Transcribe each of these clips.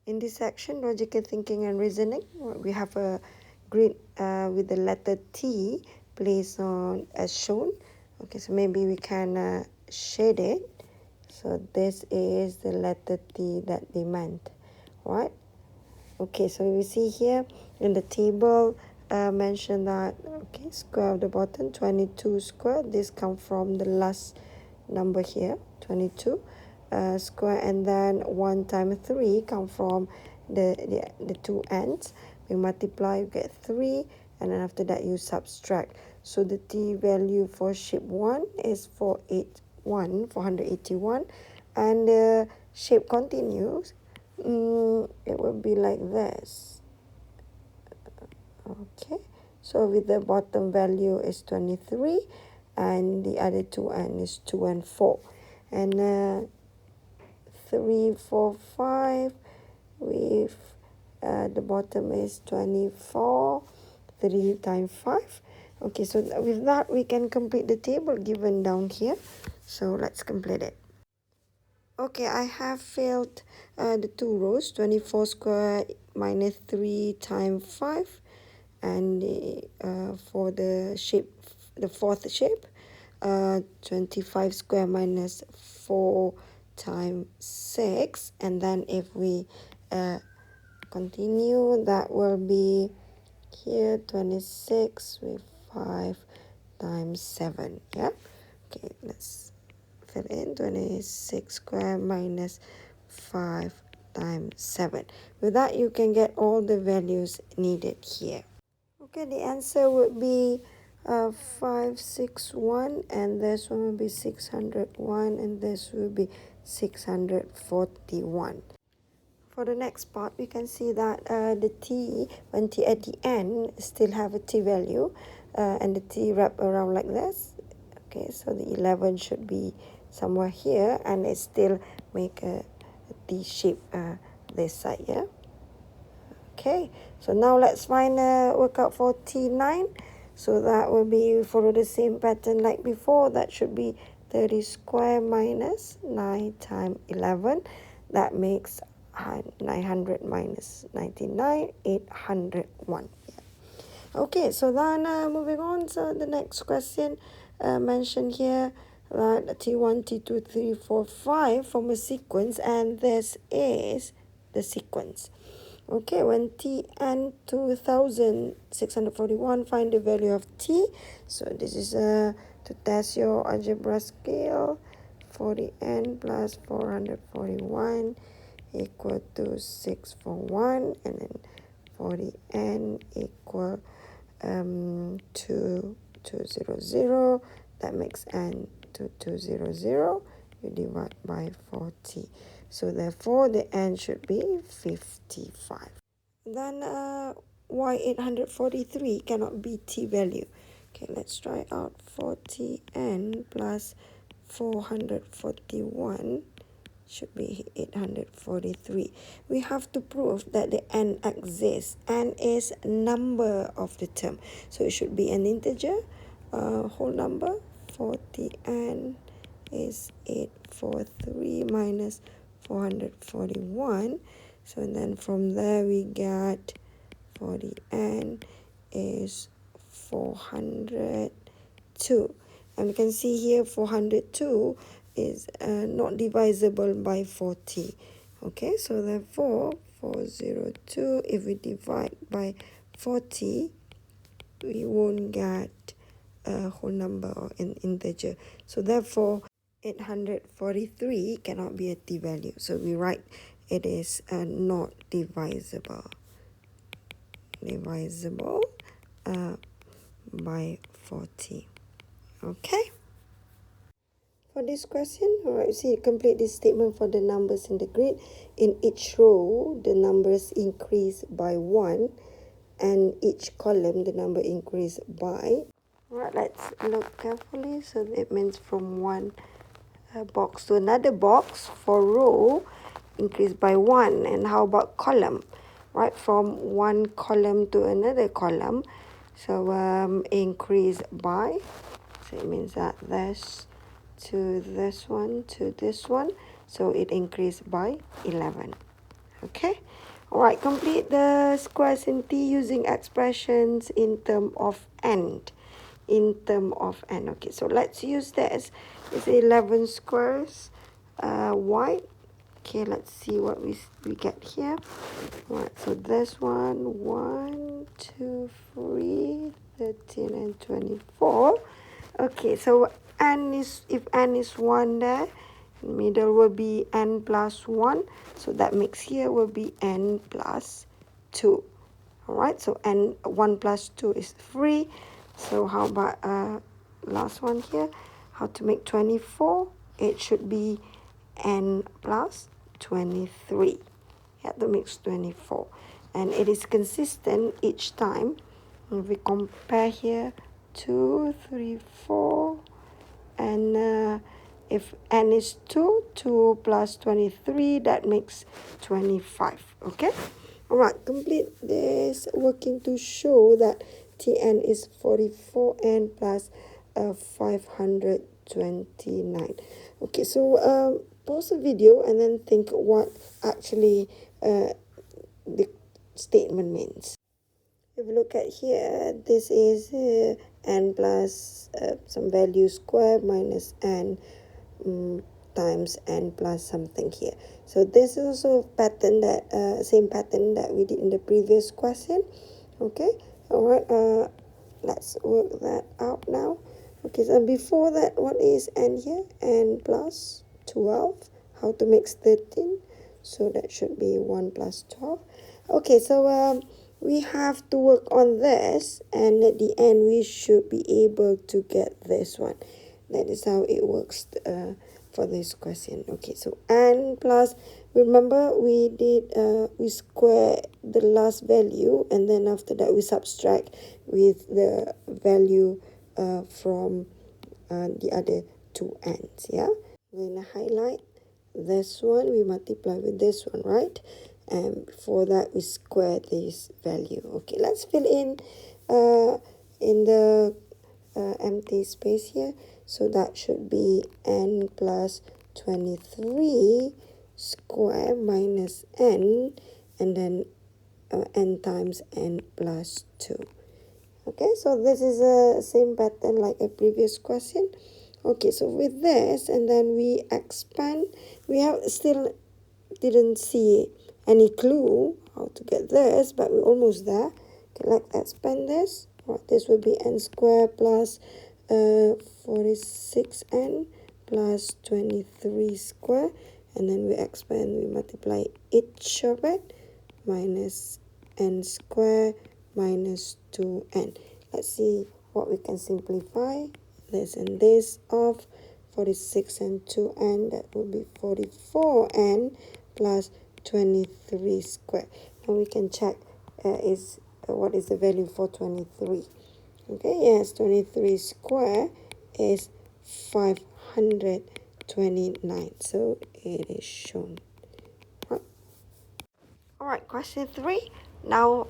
In this section, logical thinking and reasoning, we have a grid with the letter T placed on as shown. Okay, so maybe we can shade it. So this is the letter T that they meant, right? Okay, so we see here in the table mentioned that, okay, square of the bottom, 22 square. This comes from the last number here, 22 square, and then 1 times 3 come from the two ends. We multiply, you get 3, and then after that you subtract. So the T value for shape 1 is 481, and the shape continues. It will be like this. Okay, so with the bottom value is 23, and the other two end is 2 and 4, and 3 4 5 with the bottom is 24, 3 times 5. Okay, so with that we can complete the table given down here. So let's complete it. Okay, I have filled the two rows, 24 square minus 3 times 5, and for the shape, the fourth shape, 25 square minus 4 times 6, and then if we continue, that will be here 26 with 5 times 7. Yeah, okay, let's fill in 26 square minus 5 times 7. With that, you can get all the values needed here. Okay, the answer would be 561, and this one will be 601, and this will be 641. For the next part, we can see that the T, when T at the end, still have a T value, and the T wrap around like this. Okay, so the 11 should be somewhere here, and it still make a T shape this side, yeah? Okay, so now let's find a workout for T9. So that will be, follow the same pattern like before. That should be 30 square minus 9 times 11. That makes 900 minus 99, 801. Yeah. Okay, so then moving on. So the next question mentioned here, T1, T2, 3, 4, 5 from a sequence, and this is the sequence. Okay, when T n 2641, find the value of T. So this is to test your algebra skill. 40n plus 441 equal to 641, and then 40n equal to 200. That makes n to 200. You divide by 40. So therefore, the n should be 55. Then y843 cannot be t value. Okay, let's try out 40n plus 441 should be 843. We have to prove that the n exists. N is number of the term, so it should be an integer, whole number. 40n is 843 minus 441. So then from there we get 40n is 402. And we can see here 402 is not divisible by 40. Okay, so therefore 402, if we divide by 40, we won't get a whole number or an integer. So therefore 843 cannot be a t value. So we write it is not divisible. By 40. Okay. For this question, alright, see, complete this statement for the numbers in the grid. In each row, the numbers increase by 1, and each column, the number increase by. Alright, let's look carefully. So it means from one box to another box. For row, increase by 1. And how about column? Right, from one column to another column. So increase by. So it means that this to this one to this one. So it increased by 11. Okay. All right, complete the squares in t using expressions in term of n. Okay, so let's use this. It's 11 squares wide. Okay, let's see what we get here. All right, so this one, 1, 2, 3, 13, and 24. Okay, so if n is 1 there, middle will be n plus 1. So that makes here will be n plus 2. All right, so n 1 plus 2 is 3. So how about last one here? How to make 24? It should be n plus 23. Yeah, that makes 24. And it is consistent each time. If we compare here, 2, 3, 4, and if n is 2, 2 plus 23, that makes 25. Okay? All right, complete this working to show that Tn is 44n plus 529. Okay, so pause the video and then think what actually the statement means. If you look at here, this is n plus some value square minus n times n plus something here. So this is also pattern that same pattern that we did in the previous question. Okay, all right. Let's work that out now. Okay, so before that, what is n here? N plus 12. How to make 13? So that should be 1 plus 12. Okay, so we have to work on this, and at the end we should be able to get this one. That is how it works for this question. Okay, so n plus, remember we did we square the last value, and then after that we subtract with the value from the other two n's. Yeah, we're gonna highlight this one, we multiply with this one, right? And before that we square this value. Okay, let's fill in the empty space here. So that should be n plus 23 square minus n, and then n times n plus 2. Okay, so this is the same pattern like a previous question. Okay, so with this, and then we expand, we have still didn't see any clue how to get this, but we're almost there. Okay, let's expand this. Right, this will be n squared plus 46n plus 23 square, and then we expand, we multiply each of it, minus n square minus 2n. Let's see what we can simplify. This and this of 46 and 2n, that will be 44n plus 23 square. Now we can check what is the value for 23. Okay, yes, 23 square is 529. So it is shown. Alright, question 3. Now,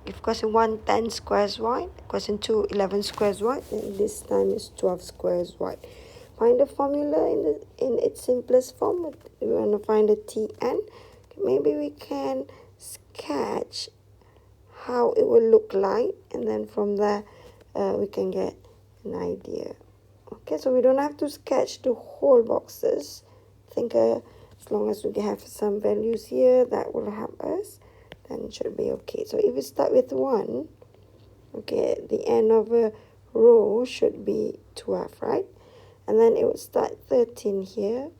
if question 1, 10 squares wide, question 2, 11 squares wide, and this time is 12 squares wide. Find the formula in its simplest form. We want to find the Tn. Maybe we can sketch how it will look like, and then from there we can get an idea. Okay, so we don't have to sketch the whole boxes. I think as long as we have some values here that will help us, then it should be okay. So if we start with 1, okay, the end of a row should be 12, right? And then it will start 13 here,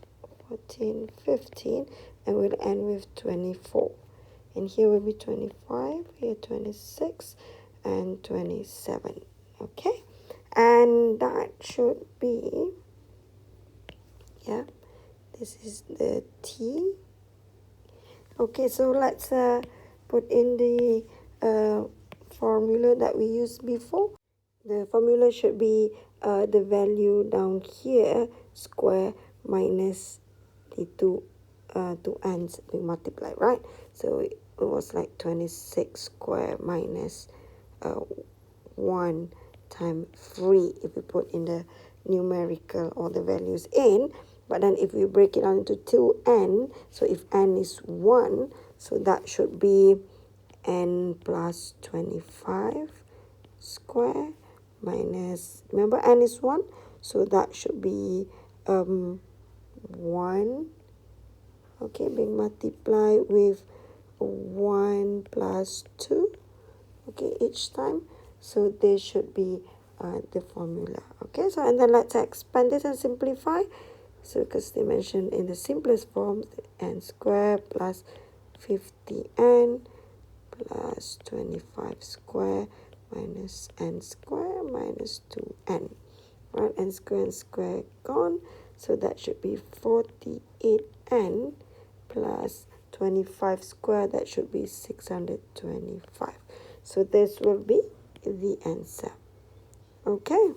14, 15, and we'll end with 24. And here will be 25, here 26, and 27. Okay, and that should be, yeah, this is the T. Okay, so let's put in the formula that we used before. The formula should be the value down here, square minus the two ends we multiply, right? So it was like 26 square minus 1 times 3 if we put in the numerical all the values in. But then if we break it down into 2n, so if n is 1, So that should be n plus 25 square minus, remember n is 1, so that should be 1, okay, being multiplied with 1 plus 2, okay, each time. So this should be the formula. Okay, so and then let's expand this and simplify. So because they mentioned in the simplest form, n squared plus 50n plus 25 square minus n square minus 2n. Right, n square gone. So that should be 48n plus 25 square. That should be 625. So this will be the answer. Okay.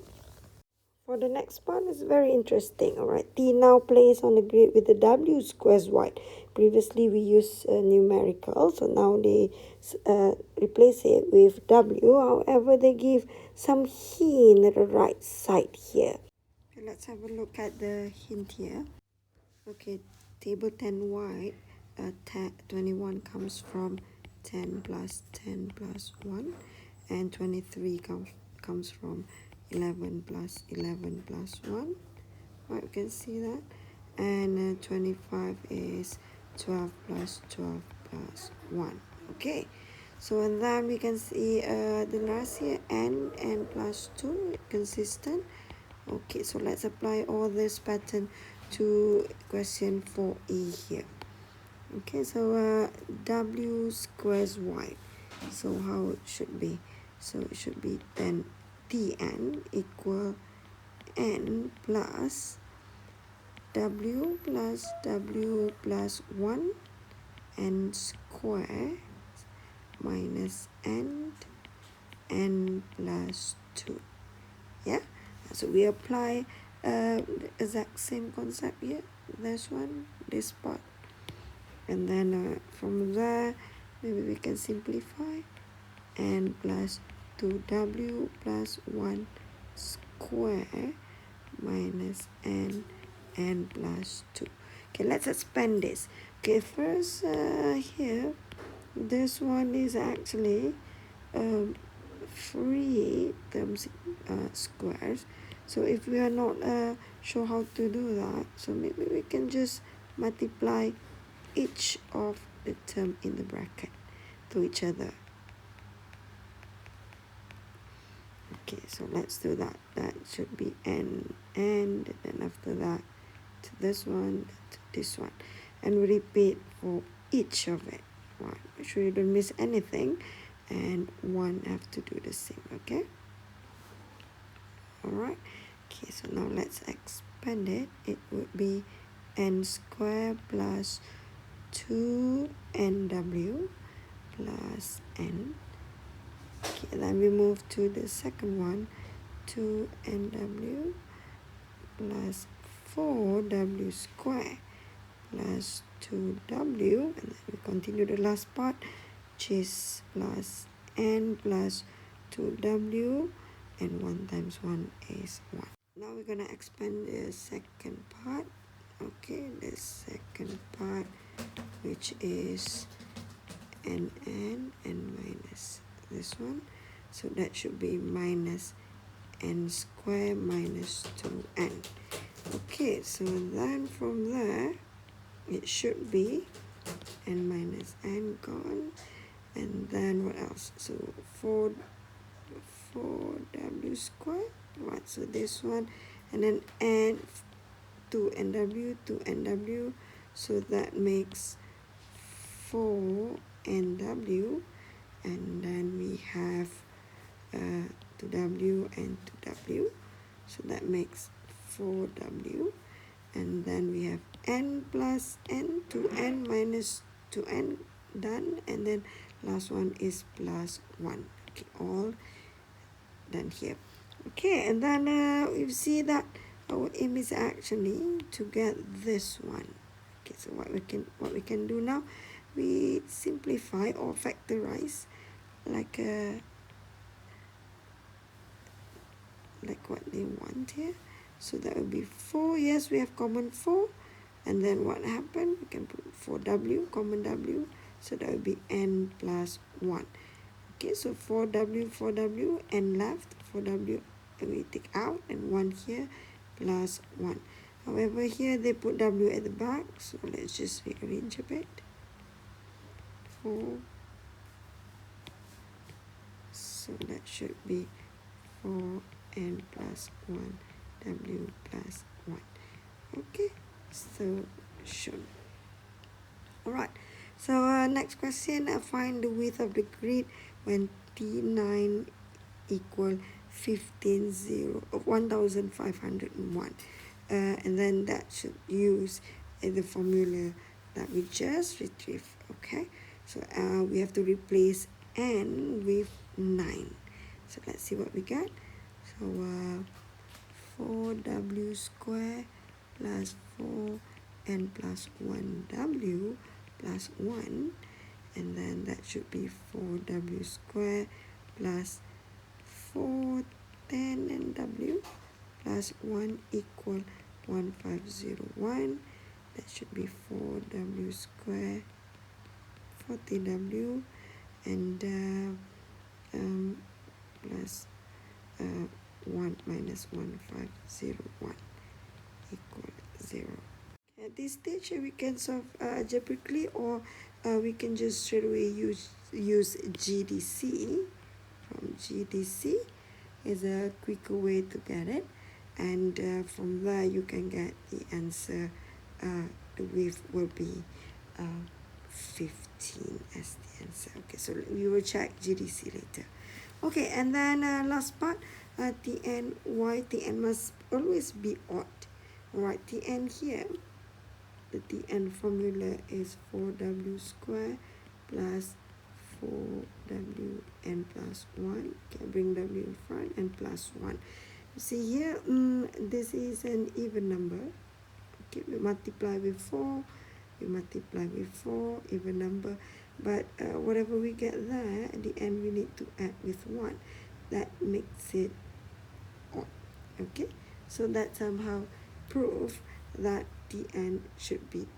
For the next part, it's very interesting. All right, t now placed on the grid with the w squares wide. Previously, we used numerical, so now they replace it with w. However, they give some hint at the right side here. Okay, let's have a look at the hint here. Okay, table 10 wide, 21 comes from 10 plus 10 plus 1, and 23 comes from 11 plus 11 plus 1. Right, you can see that. And 25 is 12 plus 12 plus 1. Okay, so and then we can see the last here, n plus 2, consistent. Okay, so let's apply all this pattern to question 4e here. Okay, so w squares y. So how it should be? So it should be then tn equal n plus w plus 1 n square minus n plus 2. Yeah, so we apply the exact same concept here, this one, this part, and then from there maybe we can simplify. N plus 2w plus 1 square minus n plus 2. Okay, let's expand this. Okay, first here, this one is actually 3 terms squares. So if we are not sure how to do that, so maybe we can just multiply each of the term in the bracket to each other. Okay, so let's do that. That should be n, and then after that to this one, to this one, and we repeat for each of it. Right, make sure you don't miss anything, and one have to do the same. Okay. All right. Okay, so now let's expand it. It would be n squared plus 2nw plus n. Okay, then we move to the second one, 2nw plus 4w square plus 2w, and then we continue the last part, which is plus n plus 2w, and 1 times 1 is 1. Now we're going to expand the second part. Okay, the second part, which is n minus this one, so that should be minus n square minus 2n. Okay, so then from there it should be n minus n gone, and then what else? So 4w square, right? So this one, and then n 2nw, so that makes 4nw, and then we have 2w and 2w, so that makes 4w, and then we have n plus n, 2n minus 2n, done, and then last one is plus 1. Okay, all done here. Okay, and then you see that our aim is actually to get this one. Okay, so what we can do now, we simplify or factorize like what they want here. So that will be 4. Yes, we have common 4, and then what happened? We can put 4w, common w, So that will be n plus 1. Okay, so 4w, n left, 4w we take out, and 1 here plus 1. However, here they put w at the back, so let's just rearrange a bit. 4. So that should be 4n plus 1, w plus 1. Okay, so shown. Alright, so next question, find the width of the grid when T9 equal 1501. And then that should use the formula that we just retrieved. Okay, so we have to replace n with 9. So let's see what we get. So 4w square plus 4n plus 1w plus 1, and then that should be 4w square plus 4 10 and w plus 1 equal 1501. That should be 4w square 40w and plus 1 minus 1501 equal 0. At this stage we can solve algebraically, or we can just straight away use GDC. From GDC is a quicker way to get it, and from there you can get the answer. The width will be 15 as the answer. Okay, so we will check GDC later. Okay, and then last part, Tn, why Tn must always be odd. Alright, Tn here, the Tn formula is 4w square plus 4wn plus 1. Okay, bring w in front and plus 1. You see here, this is an even number. Okay, we multiply with 4, we multiply with 4, even number. But whatever we get there, at the end we need to add with 1. That makes it odd. Okay, so that somehow prove that the n should be